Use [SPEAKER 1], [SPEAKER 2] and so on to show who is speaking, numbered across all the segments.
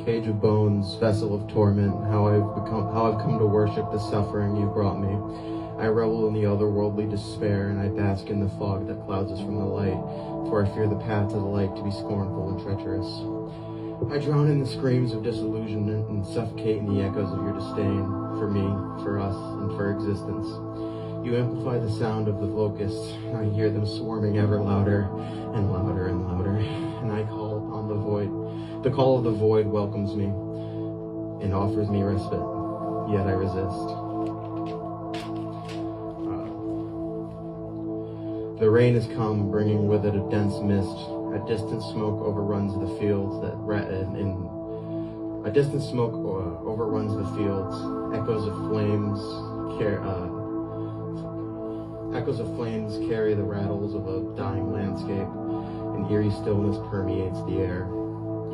[SPEAKER 1] cage of bones, vessel of torment, how I've come to worship the suffering you brought me. I revel in the otherworldly despair, and I bask in the fog that clouds us from the light, for I fear the path to the light to be scornful and treacherous. I drown in the screams of disillusionment and suffocate in the echoes of your disdain, for me, for us, and for existence. You amplify the sound of the locusts, and I hear them swarming ever louder and louder and louder, and I call on the void. The call of the void welcomes me and offers me respite, yet I resist. The rain has come, bringing with it a dense mist. A distant smoke overruns the fields Echoes of flames carry the rattles of a dying landscape. An eerie stillness permeates the air.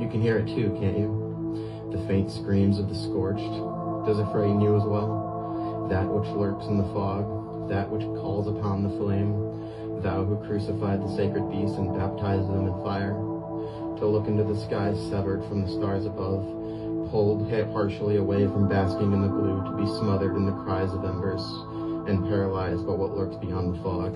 [SPEAKER 1] You can hear it too, can't you? The faint screams of the scorched. Does it frighten you as well? That which lurks in the fog, that which calls upon the flame. Thou who crucified the sacred beasts and baptized them in fire, to look into the skies severed from the stars above, pulled partially away from basking in the blue, to be smothered in the cries of embers, and paralyzed by what lurks beyond the fog.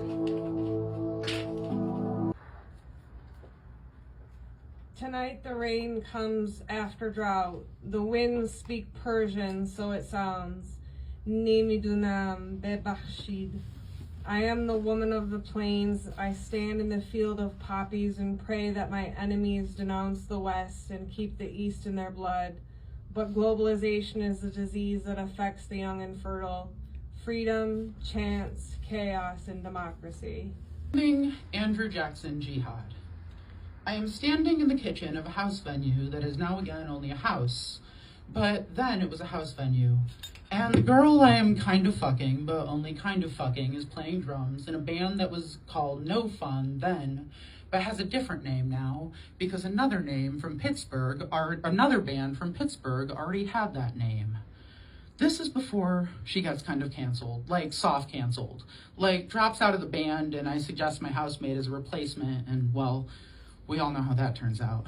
[SPEAKER 2] Tonight the rain comes after drought. The winds speak Persian, so it sounds. Nemidunam bebachshid. I am the woman of the plains. I stand in the field of poppies and pray that my enemies denounce the West and keep the East in their blood. But globalization is a disease that affects the young and fertile. Freedom, chance, chaos, and democracy.
[SPEAKER 3] Andrew Jackson Jihad. I am standing in the kitchen of a house venue that is now again only a house, but then it was a house venue. And the girl I am kind of fucking, but only kind of fucking, is playing drums in a band that was called No Fun then, but has a different name now, because another band from Pittsburgh already had that name. This is before she gets kind of canceled, like soft canceled, like drops out of the band and I suggest my housemate as a replacement, and well, we all know how that turns out.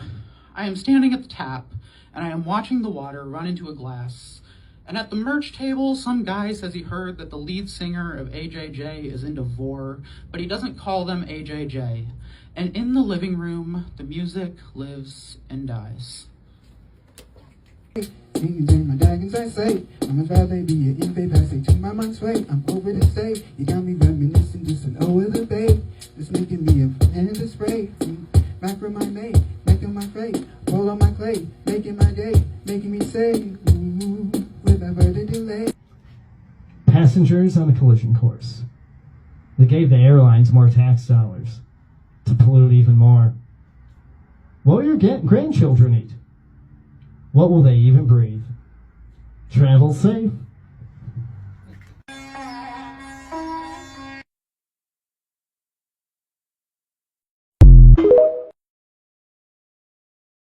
[SPEAKER 3] I am standing at the tap and I am watching the water run into a glass. And at the merch table, some guy says he heard that the lead singer of AJJ is into vor, but he doesn't call them AJJ. And in the living room, the music lives and dies.
[SPEAKER 4] My dragons I say, I'm a valet, be an in passing to my mind's way. I'm over to say, you got me reminiscing, just an over the bay. Just making me a hand to spray. Macro my mate, making my fate, roll on my clay, making my day, making me say, ooh.
[SPEAKER 5] Passengers on a collision course. They gave the airlines more tax dollars to pollute even more. What will your grandchildren eat? What will they even breathe? Travel safe.